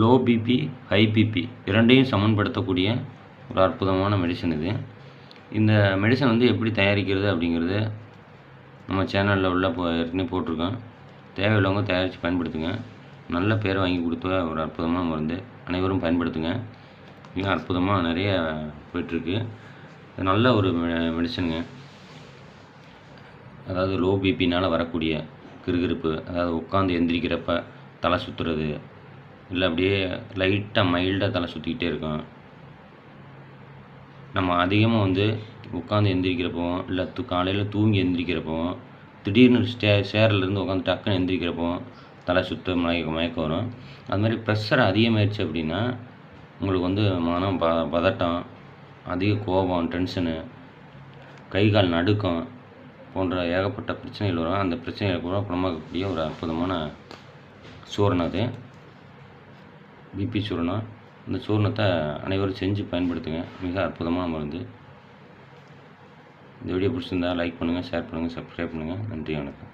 Low BP, high BP இரண்டையும் சமன்படுத்தக்கூடிய ஒரு அற்புதமான மெடிசன் இது. இந்த மெடிசன் வந்து எப்படி தயாரிக்கிறது அப்படிங்கிறது நம்ம சேனலில் உள்ள ஏற்கனவே போட்டிருக்கோம். தேவையுள்ளவங்க தயாரித்து பயன்படுத்துங்க. நல்ல பேர் வாங்கி கொடுத்த ஒரு அற்புதமான மருந்து. அனைவரும் பயன்படுத்துங்க. மிக அற்புதமாக நிறைய போயிட்டுருக்கு. நல்ல ஒரு மெடிசனுங்க. அதாவது லோ பிபினால் வரக்கூடிய கிறுகிறுப்பு, அதாவது உட்காந்து எந்திரிக்கிறப்ப தலை சுற்றுறது, இல்லை அப்படியே லைட்டாக மைல்டாக தலை சுற்றிக்கிட்டே இருக்கும். நம்ம அதிகமாக வந்து உட்காந்து எந்திரிக்கிறப்போ, இல்லை காலையில் தூங்கி எந்திரிக்கிறப்போ, திடீர்னு சேரிலேருந்து உட்காந்து டக்குன்னு எந்திரிக்கிறப்போ தலை சுற்று மயக்கம் வரும். அது மாதிரி ப்ரெஷர் அதிகமாகிடுச்சு அப்படின்னா உங்களுக்கு வந்து மனம் பதட்டம், அதிக கோபம், டென்ஷனு, கை கால் நடுக்கம் போன்ற ஏகப்பட்ட பிரச்சனைகள் வரும். அந்த பிரச்சனைகளை கூட குணமாக்கக்கூடிய ஒரு அற்புதமான சூரணம் அது, பிபி சூரணம். இந்த சூரணத்தை அனைவரும் செஞ்சு பயன்படுத்துங்க. மிக அற்புதமான மருந்து. இந்த வீடியோ பிடிச்சிருந்தா லைக் பண்ணுங்கள், ஷேர் பண்ணுங்கள், சப்ஸ்கிரைப் பண்ணுங்கள். நன்றி, வணக்கம்.